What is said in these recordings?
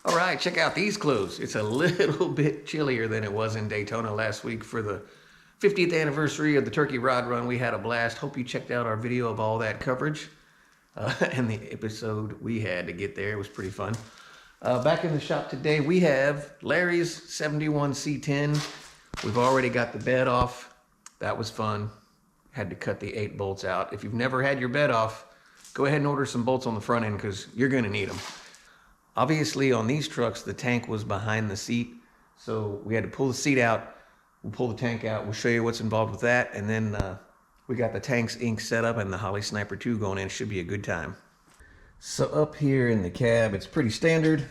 All right, check out these clothes. It's a little bit chillier than it was in Daytona last week for the 50th anniversary of the Turkey Rod Run. We had a blast. Hope you checked out our video of all that coverage and the episode we had to get there. It was pretty fun. Back in the shop today, we have Larry's 71 C10. We've already got the bed off. That was fun. Had to cut the 8 bolts out. If you've never had your bed off, go ahead and order some bolts on the front end because you're going to need them. Obviously, on these trucks, the tank was behind the seat, so we had to pull the seat out. We'll pull the tank out. We'll show you what's involved with that, and then we got the tank's ink set up and the Holley Sniper 2 going in. Should be a good time. So up here in the cab, it's pretty standard.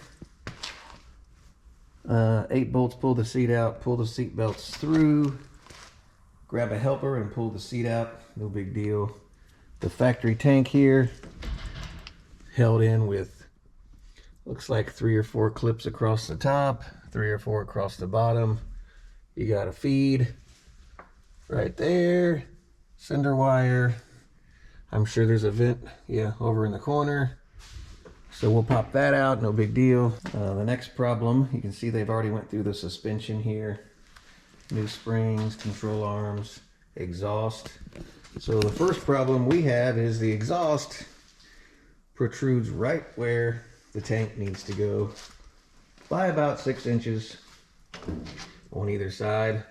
8 bolts, pull the seat out, pull the seat belts through, grab a helper and pull the seat out. No big deal. The factory tank here, held in with looks like 3 or 4 clips across the top, 3 or 4 across the bottom. You got a feed right there, cinder wire. I'm sure there's a vent, yeah, over in the corner. So we'll pop that out, no big deal. The next problem, you can see they've already went through the suspension here. New springs, control arms, exhaust. So the first problem we have is the exhaust protrudes right where the tank needs to go by about 6 inches on either side.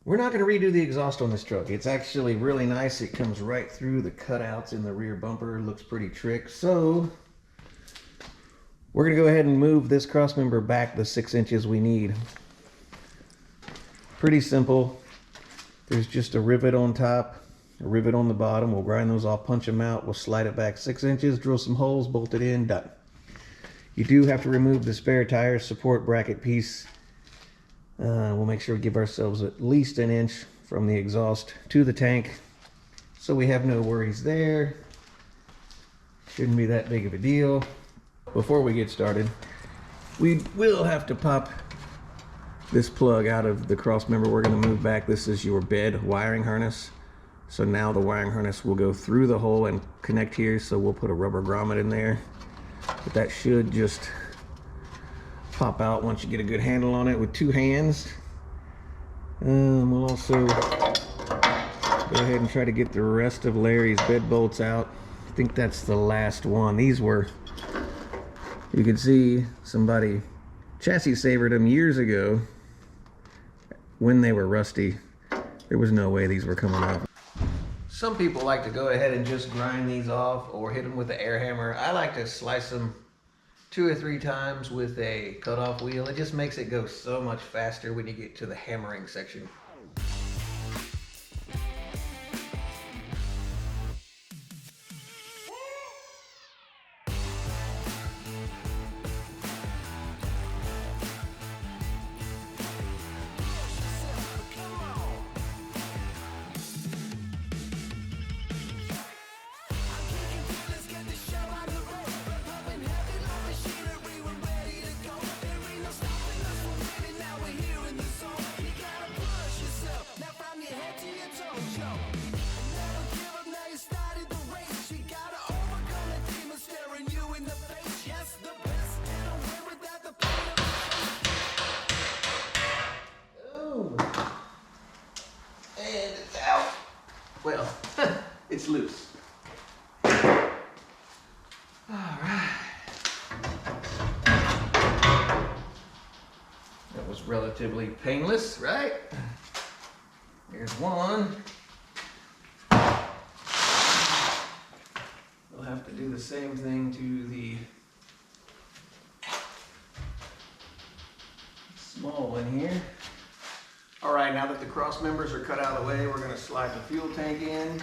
We're not going to redo the exhaust on this truck. It's actually really nice. It comes right through the cutouts in the rear bumper. Looks pretty trick. So we're going to go ahead and move this cross member back the 6 inches we need. Pretty simple. There's just a rivet on top, a rivet on the bottom. We'll grind those off, punch them out. We'll slide it back 6 inches, drill some holes, bolt it in, done. You do have to remove the spare tire support bracket piece. We'll make sure we give ourselves at least 1 inch from the exhaust to the tank, so we have no worries there. Shouldn't be that big of a deal. Before we get started, we will have to pop this plug out of the cross member we're going to move back. This is your bed wiring harness. So now the wiring harness will go through the hole and connect here, so we'll put a rubber grommet in there. But that should just pop out once you get a good handle on it with 2 hands. We'll also go ahead and try to get the rest of Larry's bed bolts out. I think that's the last one. These were, you can see somebody chassis savered them years ago when they were rusty. There was no way these were coming off. Some people like to go ahead and just grind these off or hit them with the air hammer. I like to slice them 2 or 3 times with a cutoff wheel. It just makes it go so much faster when you get to the hammering section. And it's out. Well, it's loose. All right. That was relatively painless, right? Here's one. We'll have to do the same thing to the small one here. All right, now that the cross members are cut out of the way, we're going to slide the fuel tank in.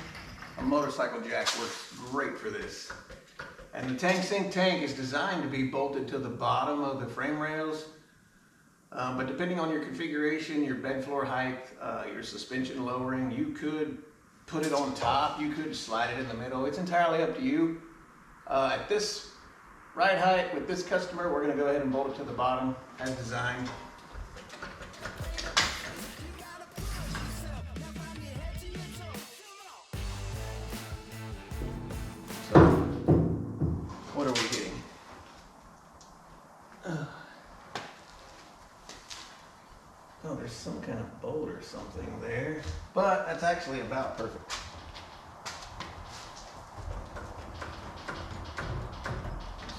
A motorcycle jack works great for this. And the tank sink tank is designed to be bolted to the bottom of the frame rails. But depending on your configuration, your bed floor height, your suspension lowering, you could put it on top, you could slide it in the middle. It's entirely up to you. At this ride height with this customer, we're going to go ahead and bolt it to the bottom as designed. So, what are we getting? there's some kind of bolt or something there, but that's actually about perfect.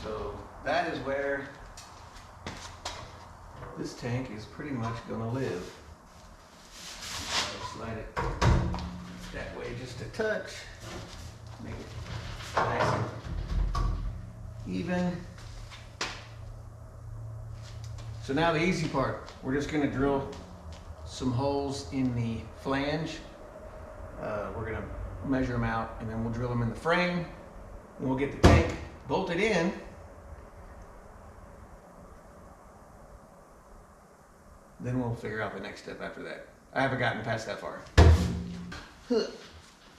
So that is where this tank is pretty much gonna live. I'll slide it that way just a touch, make it nice and even. So now the easy part, we're just gonna drill some holes in the flange. We're gonna measure them out and then we'll drill them in the frame. And we'll get the tank bolted in. Then we'll figure out the next step after that. I haven't gotten past that far.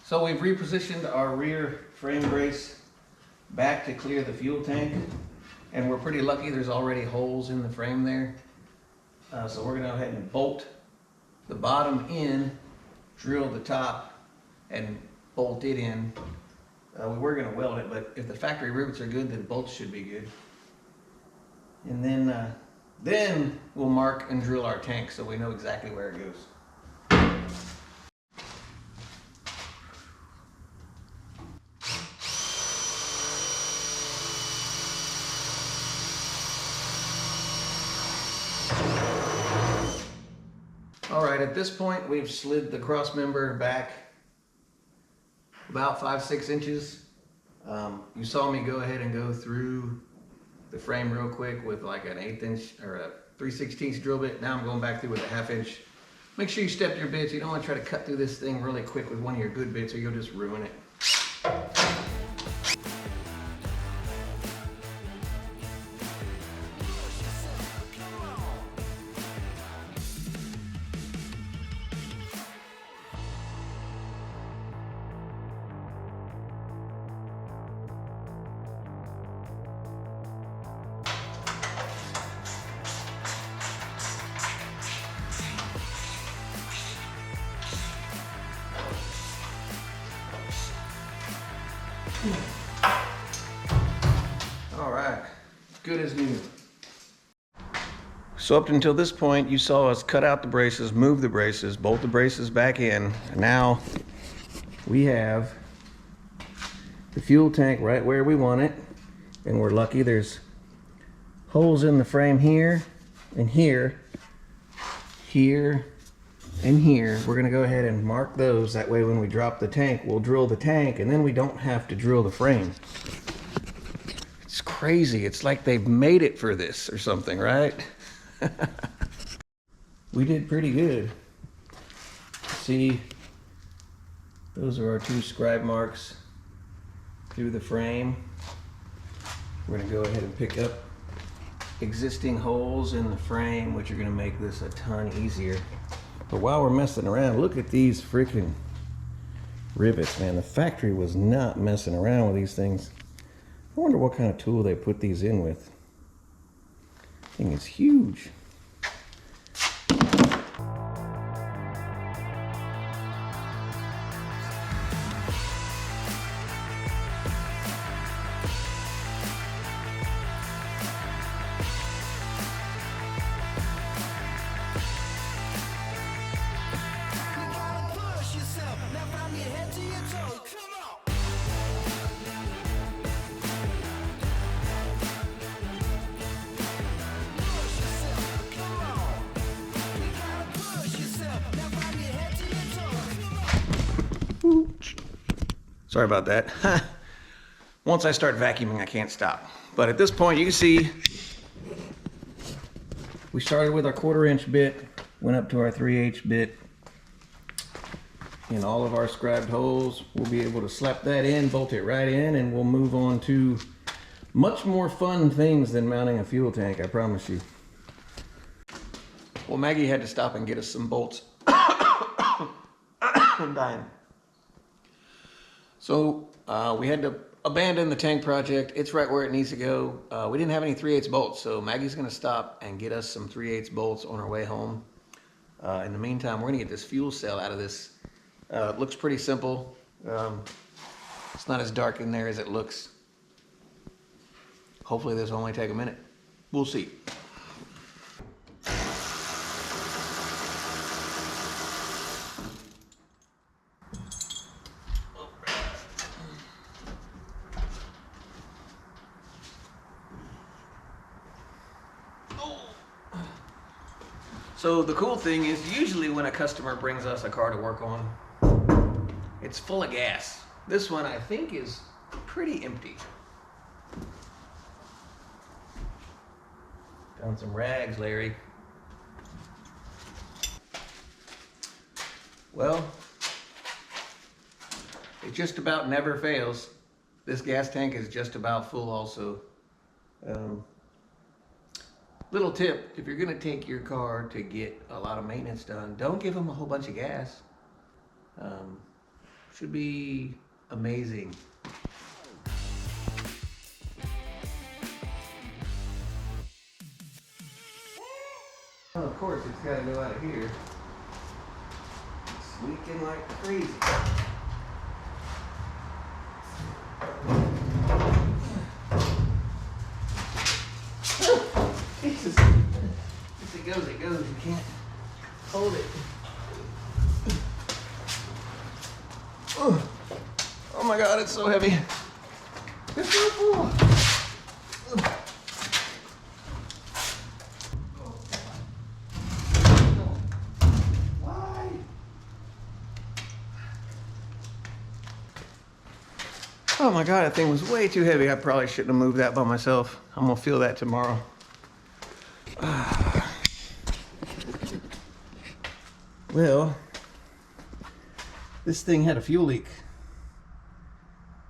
So we've repositioned our rear frame brace back to clear the fuel tank. And we're pretty lucky, there's already holes in the frame there. So we're gonna go ahead and bolt the bottom in, drill the top, and bolt it in. We were gonna weld it, but if the factory rivets are good, then bolts should be good. And then we'll mark and drill our tank so we know exactly where it goes. All right, at this point, we've slid the cross member back about 5-6 inches. You saw me go ahead and go through the frame real quick with like an 1/8 inch or a 3/16 drill bit. Now I'm going back through with a 1/2 inch. Make sure you step your bits. You don't want to try to cut through this thing really quick with one of your good bits or you'll just ruin it. All right, good as new. So up until this point, you saw us cut out the braces, move the braces, bolt the braces back in. And now we have the fuel tank right where we want it. And we're lucky there's holes in the frame here and here, here, and here. We're gonna go ahead and mark those. That way when we drop the tank, we'll drill the tank and then we don't have to drill the frame. It's crazy. It's like they've made it for this or something, right? We did pretty good. See, those are our 2 scribe marks through the frame. We're gonna go ahead and pick up existing holes in the frame, which are gonna make this a ton easier. But while we're messing around, look at these freaking rivets, man. The factory was not messing around with these things. I wonder what kind of tool they put these in with. This thing is huge. Sorry about that. Once I start vacuuming, I can't stop. But at this point, you can see we started with our 1/4 inch bit, went up to our 3/8 bit. In all of our scribed holes, we'll be able to slap that in, bolt it right in, and we'll move on to much more fun things than mounting a fuel tank, I promise you. Well, Maggie had to stop and get us some bolts. I'm dying. So we had to abandon the tank project. It's right where it needs to go. We didn't have any 3/8 bolts, so Maggie's gonna stop and get us some 3/8 bolts on our way home. In the meantime, we're gonna get this fuel cell out of this. It looks pretty simple. It's not as dark in there as it looks. Hopefully this will only take a minute. We'll see. So the cool thing is, usually when a customer brings us a car to work on, it's full of gas. This one I think is pretty empty. Found some rags, Larry. Well, it just about never fails. This gas tank is just about full also. Little tip, if you're gonna take your car to get a lot of maintenance done, don't give them a whole bunch of gas. Should be amazing. Well, of course, it's gotta go out of here. It's leaking like crazy. Jesus. If it goes, it goes. You can't hold it. Oh my God, it's so heavy. It's so full. Why? Oh my God, that thing was way too heavy. I probably shouldn't have moved that by myself. I'm gonna feel that tomorrow. Well, this thing had a fuel leak.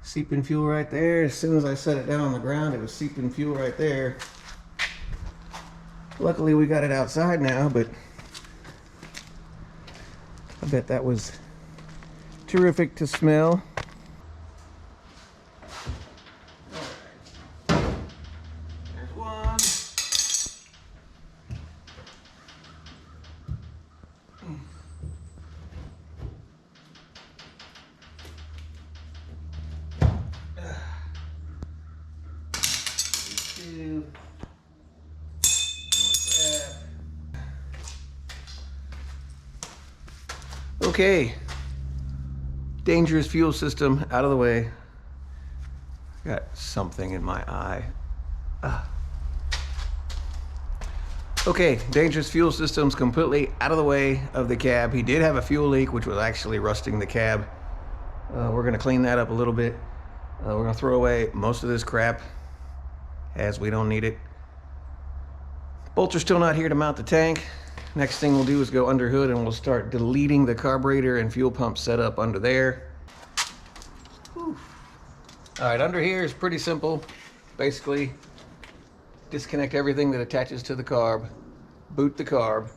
Seeping fuel right there. As soon as I set it down on the ground, it was seeping fuel right there. Luckily we got it outside now, but I bet that was terrific to smell. There's one. Two. Okay, dangerous fuel system out of the way. Got something in my eye. Okay, dangerous fuel system's completely out of the way of the cab. He did have a fuel leak, which was actually rusting the cab. We're gonna clean that up a little bit. We're gonna throw away most of this crap, as we don't need it. Bolts are still not here to mount the tank. Next thing we'll do is go under hood and we'll start deleting the carburetor and fuel pump setup under there. Whew. All right, under here is pretty simple. Basically, disconnect everything that attaches to the carb, boot the carb.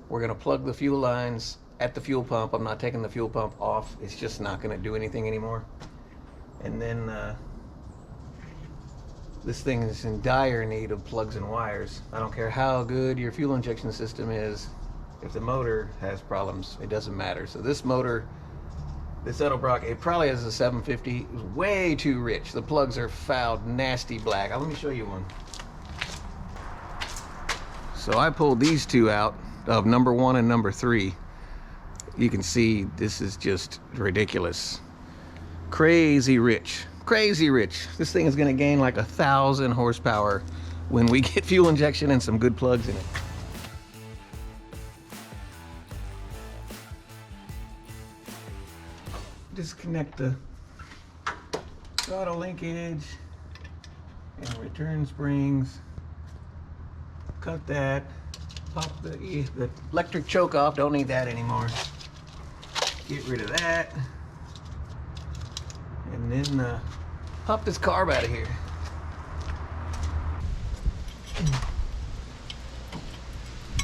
We're gonna plug the fuel lines at the fuel pump. I'm not taking the fuel pump off. It's just not gonna do anything anymore. And then this thing is in dire need of plugs and wires. I don't care how good your fuel injection system is. If the motor has problems, it doesn't matter. So this motor, this Edelbrock, it probably has a 750. It was way too rich. The plugs are fouled, nasty black. Let me show you one. So I pulled these two out of number 1 and number 3. You can see this is just ridiculous. Crazy rich. Crazy rich. This thing is going to gain like 1,000 horsepower when we get fuel injection and some good plugs in it. Disconnect the throttle linkage and return springs. Cut that. Pop the electric choke off. Don't need that anymore. Get rid of that. And then pop this carb out of here.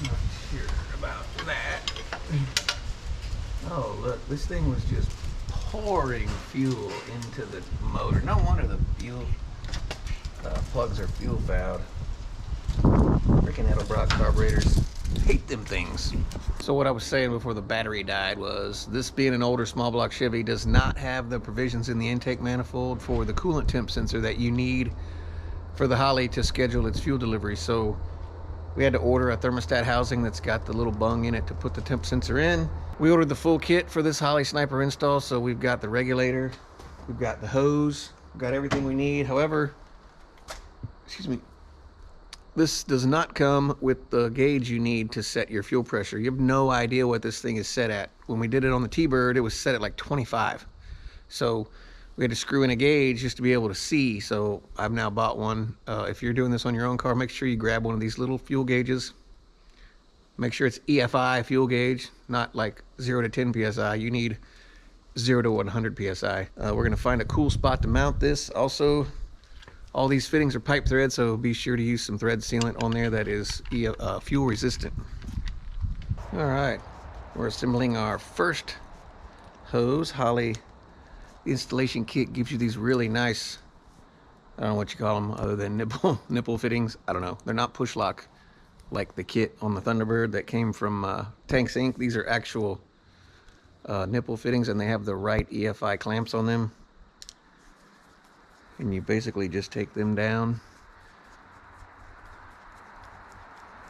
Not sure about that. Oh, look, this thing was just pouring fuel into the motor. No wonder the fuel plugs are fuel fouled. Freaking Edelbrock carburetors. Hate them things. So what I was saying before the battery died was, this being an older small block Chevy does not have the provisions in the intake manifold for the coolant temp sensor that you need for the Holley to schedule its fuel delivery. So we had to order a thermostat housing that's got the little bung in it to put the temp sensor in. We ordered the full kit for this Holley Sniper install, so we've got the regulator, we've got the hose, we've got everything we need. However, excuse me, this does not come with the gauge you need to set your fuel pressure. You have no idea what this thing is set at. When we did it on the T-Bird, it was set at like 25. So we had to screw in a gauge just to be able to see. So I've now bought one. If you're doing this on your own car, make sure you grab one of these little fuel gauges. Make sure it's EFI fuel gauge, not like 0 to 10 PSI. You need 0 to 100 PSI. We're gonna find a cool spot to mount this. Also, all these fittings are pipe thread, so be sure to use some thread sealant on there that is fuel resistant. All right, we're assembling our first hose. Holley, the installation kit gives you these really nice, I don't know what you call them other than nipple fittings. I don't know. They're not push lock like the kit on the Thunderbird that came from Tanks Inc. These are actual nipple fittings, and they have the right EFI clamps on them. And you basically just take them down.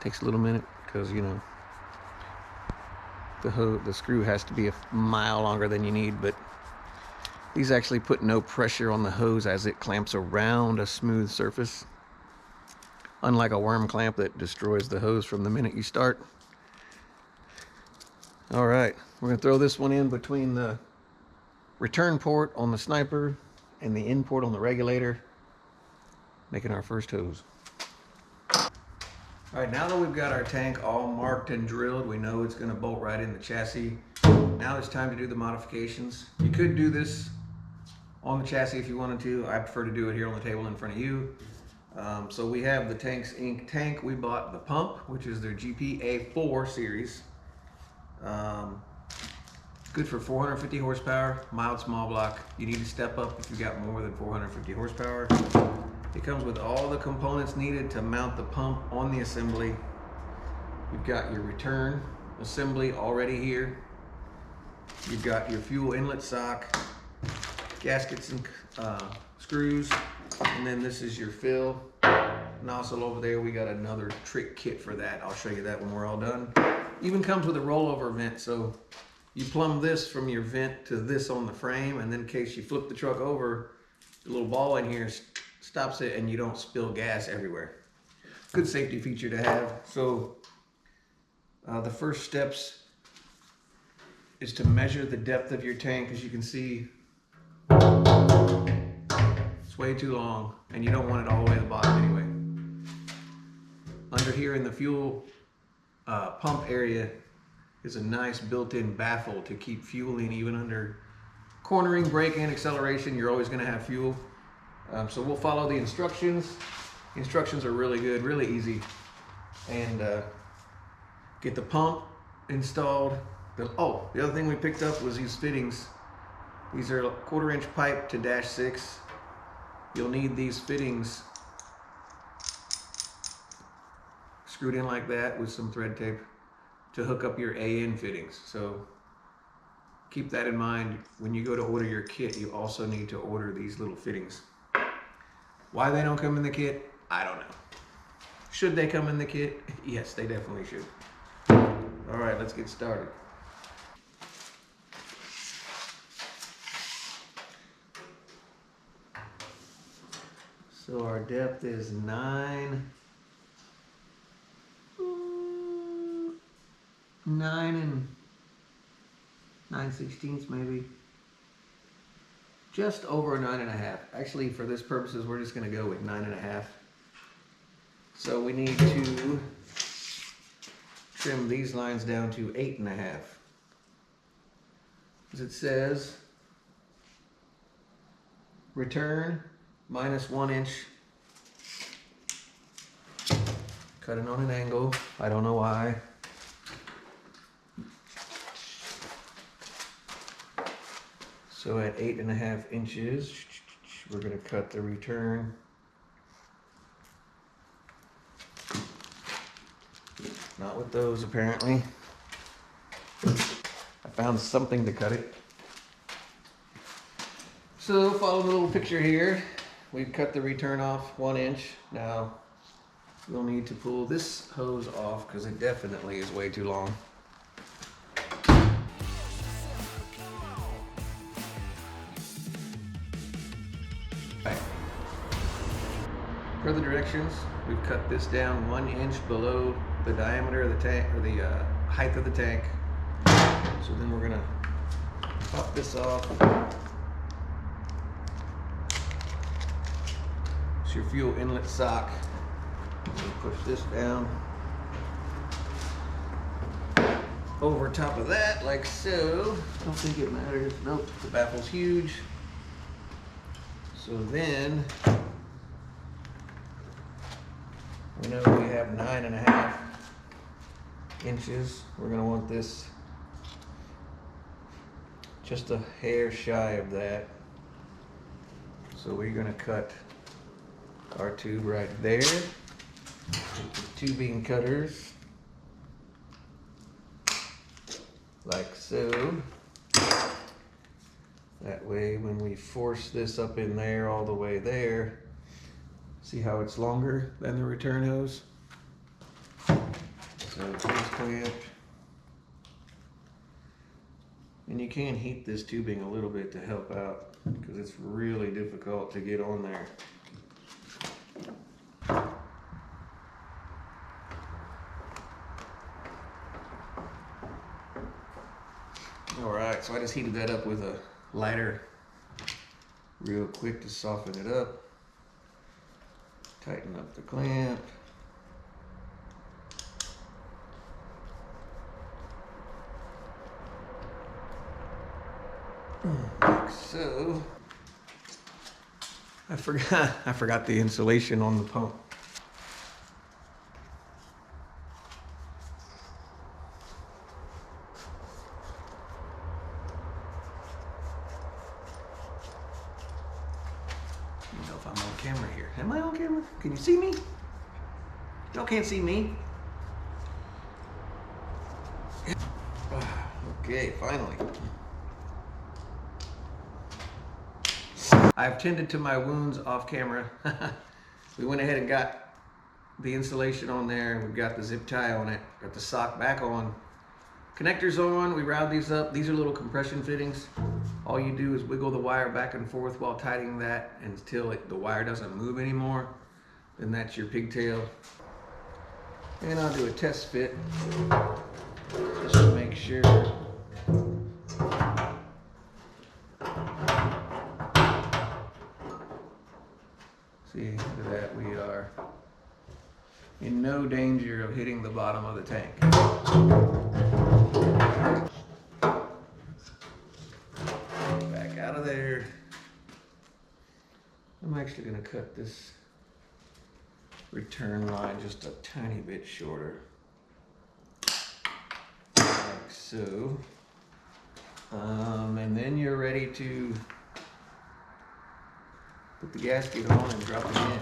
Takes a little minute because, you know, the screw has to be a mile longer than you need, but these actually put no pressure on the hose as it clamps around a smooth surface, unlike a worm clamp that destroys the hose from the minute you start. All right, we're gonna throw this one in between the return port on the Sniper and the in port on the regulator, making our first hose. All right, now that we've got our tank all marked and drilled, we know it's gonna bolt right in the chassis. Now it's time to do the modifications. You could do this on the chassis if you wanted to. I prefer to do it here on the table in front of you. So we have the Tanks Inc. tank. We bought the pump, which is their GPA4 series. Good for 450 horsepower, mild small block. You need to step up if you got more than 450 horsepower. It comes with all the components needed to mount the pump on the assembly. You've got your return assembly already here. You've got your fuel inlet sock, gaskets and screws, and then this is your fill nozzle over there. We got another trick kit for that. I'll show you that when we're all done. Even comes with a rollover vent, so you plumb this from your vent to this on the frame, and then in case you flip the truck over, the little ball in here stops it and you don't spill gas everywhere. Good safety feature to have. So the first steps is to measure the depth of your tank. As you can see, it's way too long and you don't want it all the way to the bottom anyway. Under here in the fuel pump area is a nice built-in baffle to keep fuel in even under cornering, braking, acceleration. You're always going to have fuel. So we'll follow the instructions. The instructions are really good, really easy. And get the pump installed. The other thing we picked up was these fittings. These are 1/4 inch pipe to -6. You'll need these fittings screwed in like that with some thread tape to hook up your AN fittings. So keep that in mind. When you go to order your kit, you also need to order these little fittings. Why they don't come in the kit, I don't know. Should they come in the kit? Yes, they definitely should. All right, let's get started. So our depth is 9 and 9/16 maybe. Just over 9.5. Actually, for this purposes, we're just going to go with 9.5. So we need to trim these lines down to 8.5. As it says, return -1 inch. Cutting on an angle. I don't know why. So at 8.5 inches, we're going to cut the return. Not with those, apparently. I found something to cut it. So follow the little picture here. We've cut the return off 1 inch. Now we'll need to pull this hose off because it definitely is way too long. Per the directions, we've cut this down 1 inch below the diameter of the tank, or the height of the tank. So then we're gonna pop this off. It's your fuel inlet sock. Push this down over top of that, like so. Don't think it matters. Nope, the baffle's huge. So then, we know we have 9.5 inches. We're gonna want this just a hair shy of that. So we're gonna cut our tube right there. Take the tubing cutters, like so. That way when we force this up in there all the way there, see how it's longer than the return hose? So hose clamp. And you can heat this tubing a little bit to help out because it's really difficult to get on there. Alright, so I just heated that up with a lighter real quick to soften it up. Tighten up the clamp. Like so. I forgot the insulation on the pump. I don't know if I'm on camera here. Am I on camera? Can you see me? Y'all can't see me. Okay, finally. I've tended to my wounds off camera. We went ahead and got the insulation on there. We've got the zip tie on it. Got the sock back on. Connectors on. We routed these up. These are little compression fittings. All you do is wiggle the wire back and forth while tightening that until the wire doesn't move anymore. Then that's your pigtail. And I'll do a test fit just to make sure. See, look at that, we are in no danger of hitting the bottom of the tank. Back out of there. I'm actually going to cut this return line just a tiny bit shorter. Like so. And then you're ready to put the gasket on and drop it in.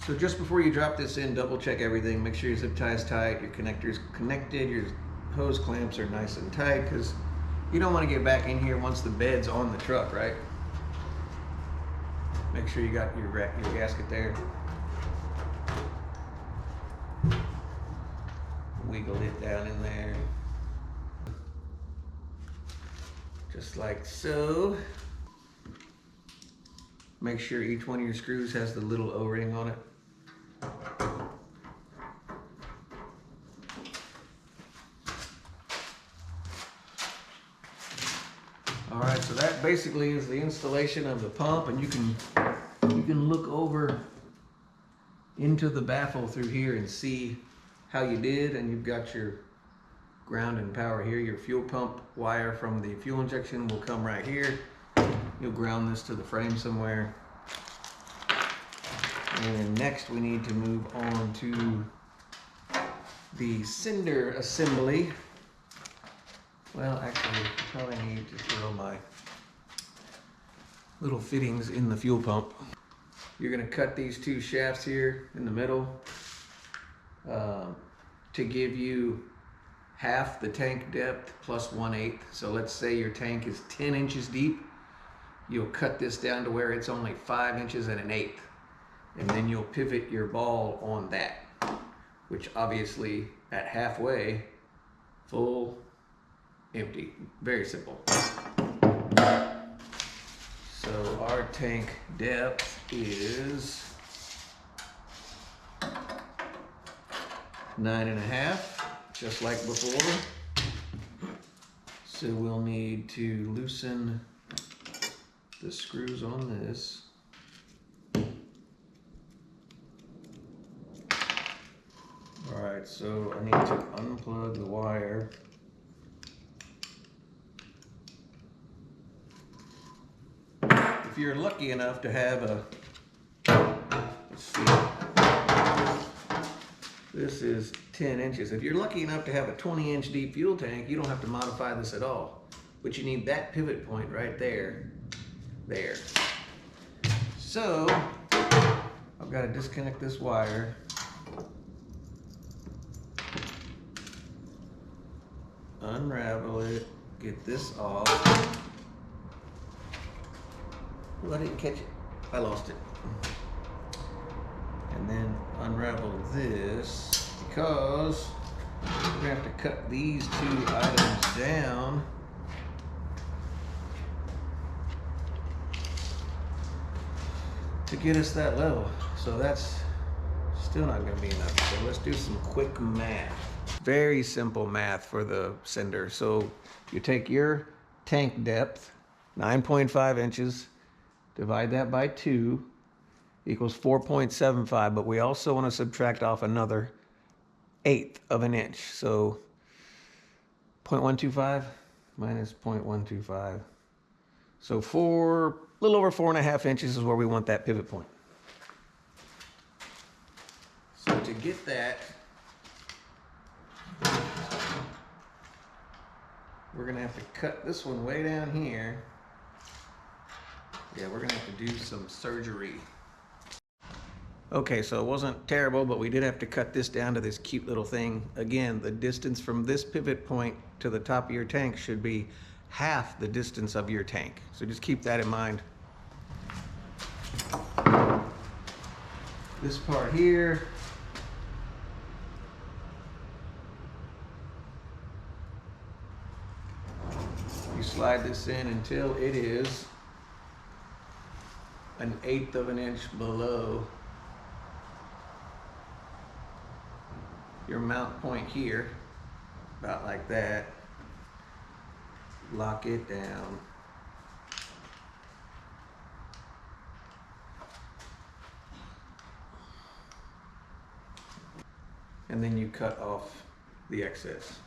So just before you drop this in, double check everything. Make sure your zip tie is tight, your connector's connected, your hose clamps are nice and tight, because you don't want to get back in here once the bed's on the truck, right? Make sure you got your gasket there. Wiggle it down in there. Just like so. Make sure each one of your screws has the little O-ring on it. All right, so that basically is the installation of the pump, and you can look over into the baffle through here and see how you did. And you've got your ground and power here. Your fuel pump wire from the fuel injection will come right here. You'll ground this to the frame somewhere. And next we need to move on to the cinder assembly. Well, actually, I probably need to throw my little fittings in the fuel pump. You're gonna cut these two shafts here in the middle to give you half the tank depth plus 1/8. So let's say your tank is 10 inches deep. You'll cut this down to where it's only 5 inches and 1/8. And then you'll pivot your ball on that, which obviously at halfway, full, empty. Very simple. So our tank depth is 9.5, just like before. So we'll need to loosen the screws on this. Alright, so I need to unplug the wire. If you're lucky enough to have a, let's see, this is 10 inches. If you're lucky enough to have a 20-inch deep fuel tank, you don't have to modify this at all. But you need that pivot point right there. There. So, I've got to disconnect this wire. Unravel it. Get this off. Well, I didn't catch it. I lost it. And then unravel this, because we're gonna have to cut these two items down. To get us that level. So that's still not gonna be enough. So let's do some quick math. Very simple math for the sender. So you take your tank depth, 9.5 inches, divide that by 2, equals 4.75, but we also want to subtract off another 1/8 of an inch. So 0.125 minus 0.125. So a little over 4.5 inches is where we want that pivot point. So to get that, we're gonna have to cut this one way down here. Yeah, we're gonna have to do some surgery. Okay, so it wasn't terrible, but we did have to cut this down to this cute little thing. Again, the distance from this pivot point to the top of your tank should be half the distance of your tank. So just keep that in mind. This part here, you slide this in until it is 1/8 of an inch below your mount point here, about like that. Lock it down. And then you cut off the excess.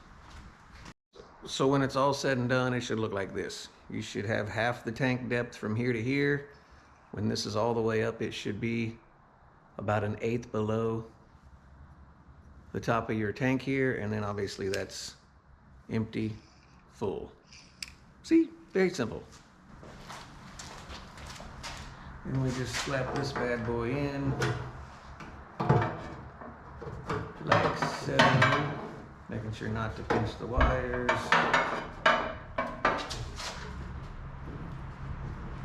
So when it's all said and done, it should look like this. You should have half the tank depth from here to here. When this is all the way up, it should be about 1/8 below the top of your tank here, and then obviously that's empty, full. See, very simple. And we just slap this bad boy in, like so, making sure not to pinch the wires.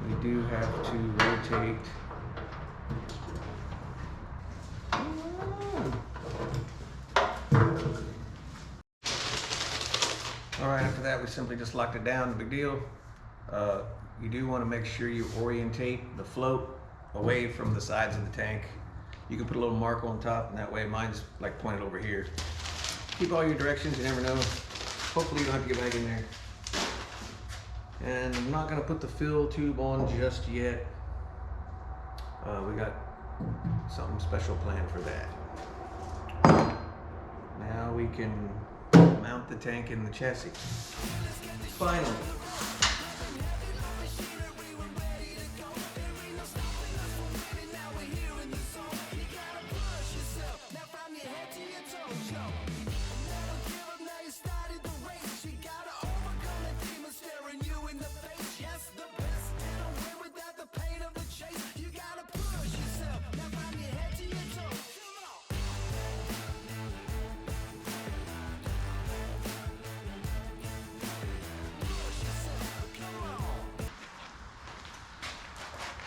We do have to rotate. All right, after that, we simply just locked it down, no big deal. You do want to make sure you orientate the float away from the sides of the tank. You can put a little mark on top, and that way mine's like pointed over here. Keep all your directions, you never know. Hopefully you don't have to get back in there. And I'm not gonna put the fill tube on just yet. We got something special planned for that. Now we can mount the tank in the chassis. Finally.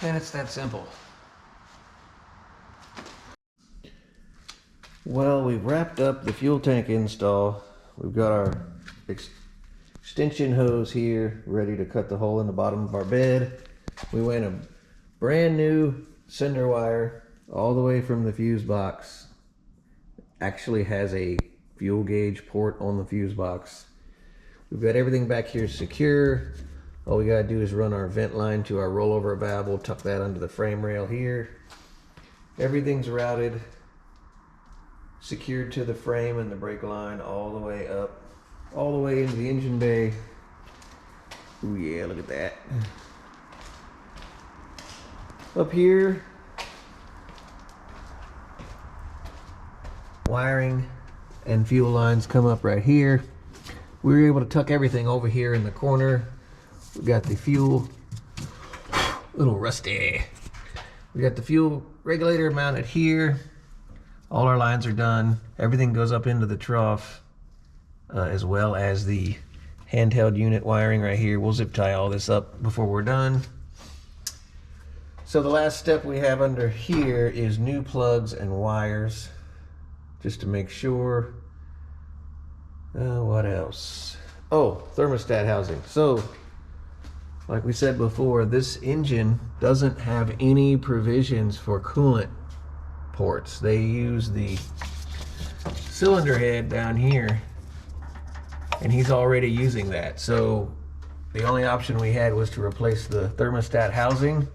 And it's that simple. Well, we've wrapped up the fuel tank install. We've got our extension hose here ready to cut the hole in the bottom of our bed. We went a brand new cinder wire all the way from the fuse box. Actually has a fuel gauge port on the fuse box. We've got everything back here secure. All we gotta do is run our vent line to our rollover valve. We'll tuck that under the frame rail here. Everything's routed, secured to the frame and the brake line all the way up, all the way into the engine bay. Ooh yeah, look at that. Up here, wiring and fuel lines come up right here. We were able to tuck everything over here in the corner. We got the fuel, a little rusty. We got the fuel regulator mounted here. All our lines are done. Everything goes up into the trough, as well as the handheld unit wiring right here. We'll zip tie all this up before we're done. So the last step we have under here is new plugs and wires, just to make sure. What else? Oh, thermostat housing. So, like we said before, this engine doesn't have any provisions for coolant ports. They use the cylinder head down here, and he's already using that. So the only option we had was to replace the thermostat housing.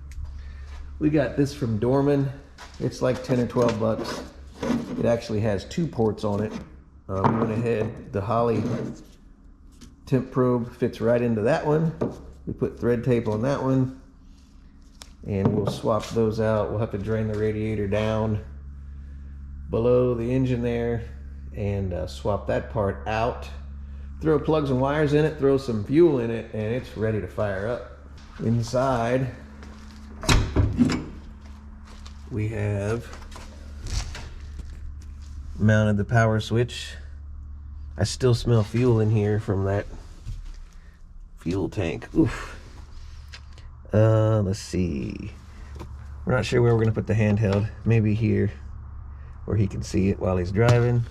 We got this from Dorman. It's like 10 or 12 bucks. It actually has 2 ports on it. We went ahead, the Holley temp probe fits right into that one. We put thread tape on that one, and we'll swap those out. We'll have to drain the radiator down below the engine there and swap that part out. Throw plugs and wires in it, throw some fuel in it, and it's ready to fire up. Inside, we have mounted the power switch. I still smell fuel in here from that fuel tank. Oof. Let's see. We're not sure where we're gonna put the handheld. Maybe here, where he can see it while he's driving.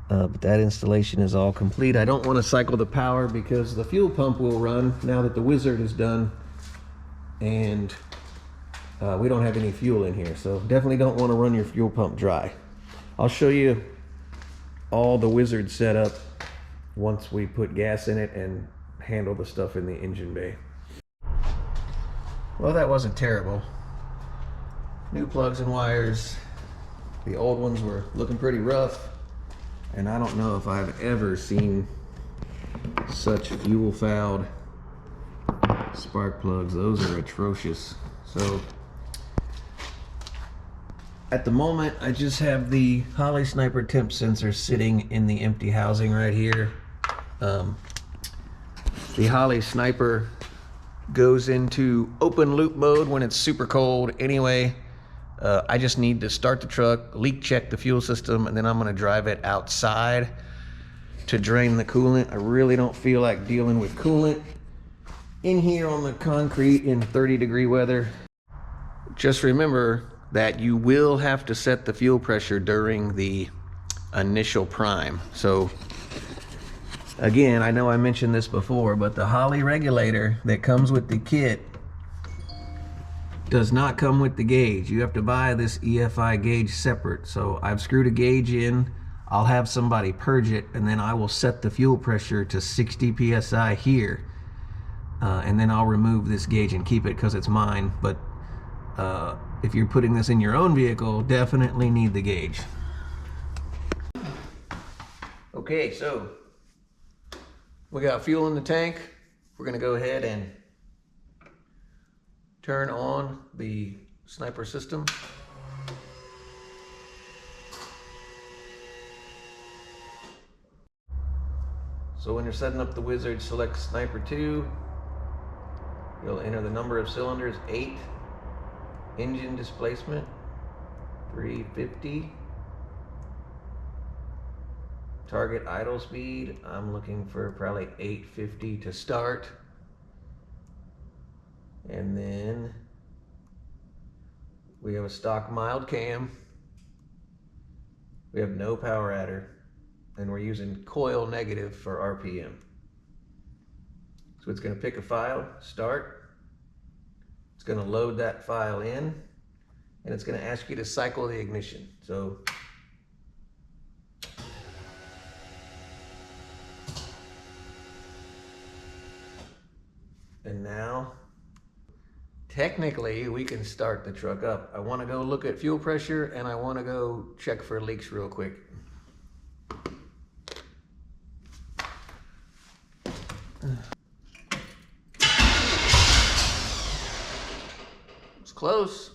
But that installation is all complete. I don't want to cycle the power because the fuel pump will run now that the Wizard is done, and we don't have any fuel in here, so definitely don't want to run your fuel pump dry. I'll show you all the Wizard setup once we put gas in it and handle the stuff in the engine bay. Well, that wasn't terrible. New plugs and wires. The old ones were looking pretty rough, and I don't know if I've ever seen such fuel fouled spark plugs. Those are atrocious. So at the moment, I just have the Holley Sniper temp sensor sitting in the empty housing right here. The Holley Sniper goes into open loop mode when it's super cold anyway. I just need to start the truck, leak check the fuel system, and then I'm going to drive it outside to drain the coolant. I really don't feel like dealing with coolant in here on the concrete in 30-degree weather. Just remember that you will have to set the fuel pressure during the initial prime. So again, I know I mentioned this before, but the Holley regulator that comes with the kit does not come with the gauge. You have to buy this EFI gauge separate. So I've screwed a gauge in. I'll have somebody purge it, and then I will set the fuel pressure to 60 psi here, and then I'll remove this gauge and keep it because it's mine. But if you're putting this in your own vehicle, definitely need the gauge. Okay, so we got fuel in the tank. We're gonna go ahead and turn on the Sniper system. So when you're setting up the Wizard, select Sniper 2. You'll enter the number of cylinders, 8. Engine displacement, 350. Target idle speed, I'm looking for probably 850 to start. And then we have a stock mild cam. We have no power adder, and we're using coil negative for RPM. So it's going to pick a file, start, going to load that file in, and it's going to ask you to cycle the ignition. So and now technically we can start the truck up. I want to go look at fuel pressure, and I want to go check for leaks real quick. It's close.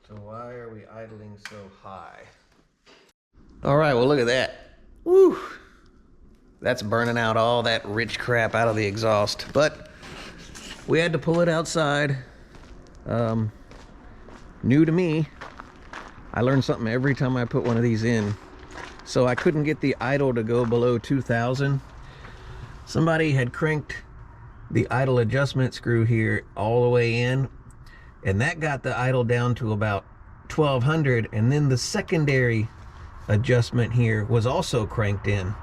So why are we idling so high? All right, well, look at that. Woo! That's burning out all that rich crap out of the exhaust. But we had to pull it outside. New to me. I learn something every time I put one of these in. So I couldn't get the idle to go below 2,000. Somebody had cranked the idle adjustment screw here all the way in, and that got the idle down to about 1,200, and then the secondary adjustment here was also cranked in.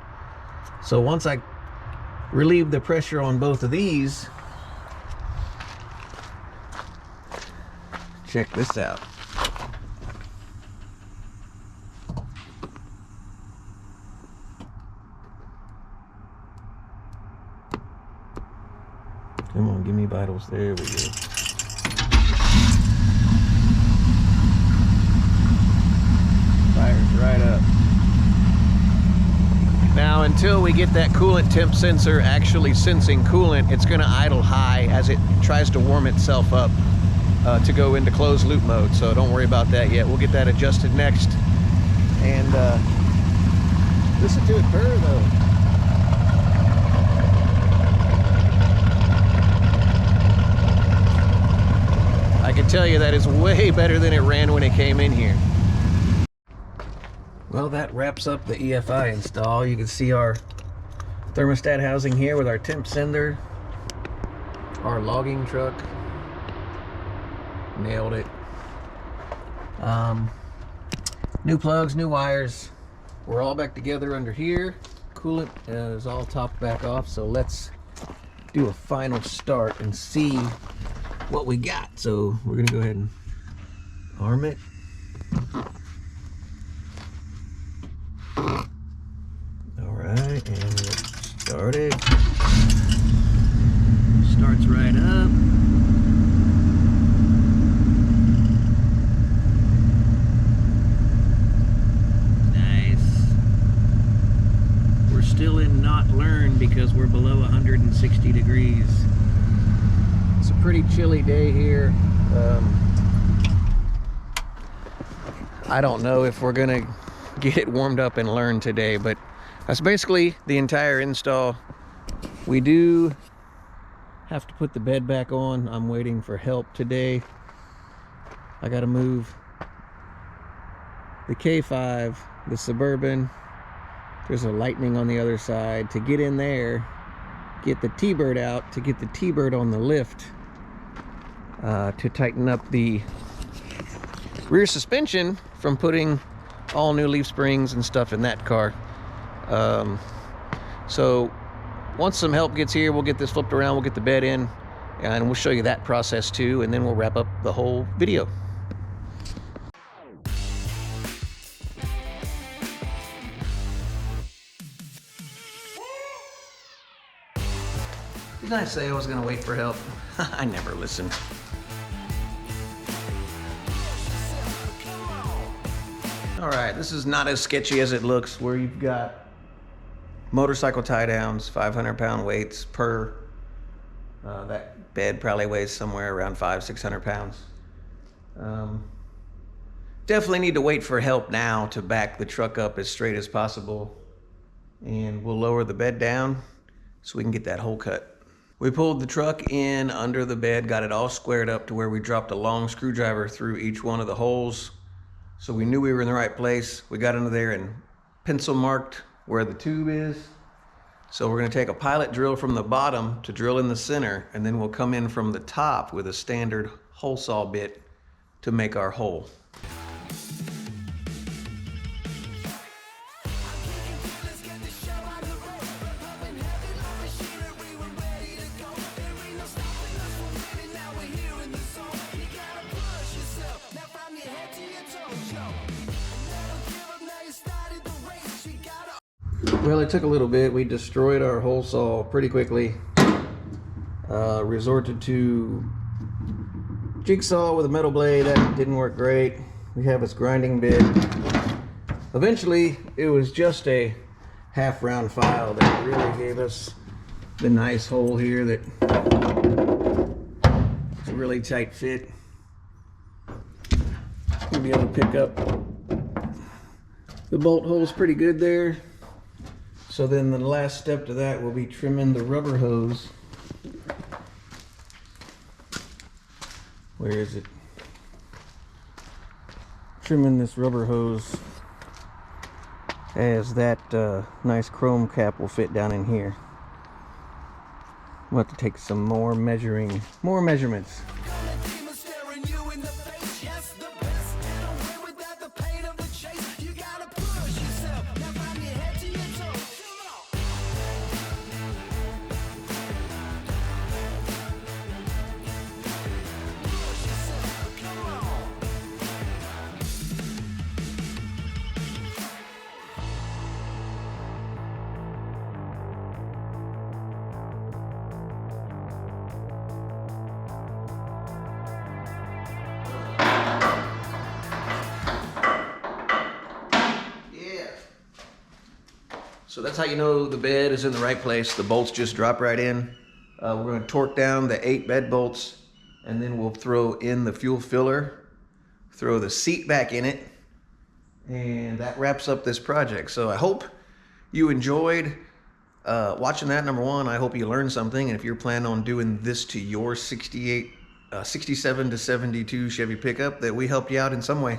So once I relieved the pressure on both of these, check this out. Come on, give me vitals. There we go. Fires right up. Now, until we get that coolant temp sensor actually sensing coolant, it's going to idle high as it tries to warm itself up to go into closed loop mode. So don't worry about that yet. We'll get that adjusted next. And listen to it purr though. I can tell you that is way better than it ran when it came in here. Well, that wraps up the EFI install. You can see our thermostat housing here with our temp sender, our logging truck. Nailed it. New plugs, new wires. We're all back together under here. Coolant is all topped back off. So let's do a final start and see what we got. So we're gonna go ahead and arm it. Alright, and let's start it. Starts right up. Nice. We're still in not learn because we're below 160 degrees. It's a pretty chilly day here. I don't know if we're gonna get it warmed up and learn today, but that's basically the entire install. We do have to put the bed back on. I'm waiting for help today. I gotta move the K5, the Suburban. There's a Lightning on the other side. To get in there, get the T-Bird out, to get the T-Bird on the lift, to tighten up the rear suspension from putting all new leaf springs and stuff in that car. So once some help gets here, we'll get this flipped around, we'll get the bed in, and we'll show you that process too, and then we'll wrap up the whole video. Didn't I say I was gonna wait for help? I never listen. All right, this is not as sketchy as it looks, where you've got motorcycle tie downs, 500-pound weights per. That bed probably weighs somewhere around 500-600 pounds. Definitely need to wait for help now to back the truck up as straight as possible. And we'll lower the bed down so we can get that hole cut. We pulled the truck in under the bed, got it all squared up to where we dropped a long screwdriver through each one of the holes. So we knew we were in the right place. We got under there and pencil marked where the tube is. So we're going to take a pilot drill from the bottom to drill in the center, and then we'll come in from the top with a standard hole saw bit to make our hole. Well, it took a little bit. We destroyed our hole saw pretty quickly. Resorted to jigsaw with a metal blade. That didn't work great. We have this grinding bit. Eventually, it was just a half round file that really gave us the nice hole here that is a really tight fit. You'll be able to pick up the bolt holes pretty good there. So then the last step to that will be trimming the rubber hose. Where is it? Trimming this rubber hose as that nice chrome cap will fit down in here. We'll have to take some more measurements. So that's how you know the bed is in the right place. The bolts just drop right in. We're going to torque down the 8 bed bolts, and then we'll throw in the fuel filler, throw the seat back in it, and that wraps up this project. So I hope you enjoyed watching that. Number one, I hope you learned something, and if you're planning on doing this to your 67 to 72 Chevy pickup, that we helped you out in some way.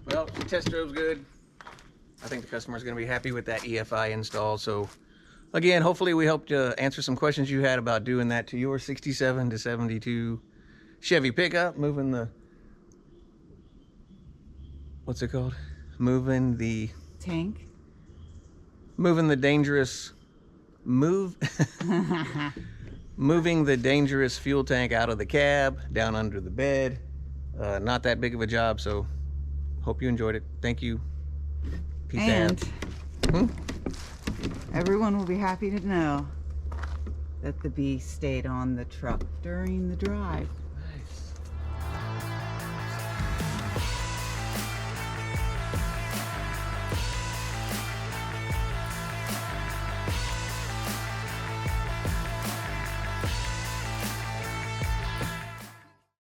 Well, the test drove's good. I think the customer's going to be happy with that EFI install. So again, hopefully we helped answer some questions you had about doing that to your 67 to 72 Chevy pickup, moving the, what's it called? Moving the tank. Moving the dangerous, moving the dangerous fuel tank out of the cab, down under the bed. Not that big of a job, so hope you enjoyed it. Thank you. Peace out. Everyone will be happy to know that the bee stayed on the truck during the drive.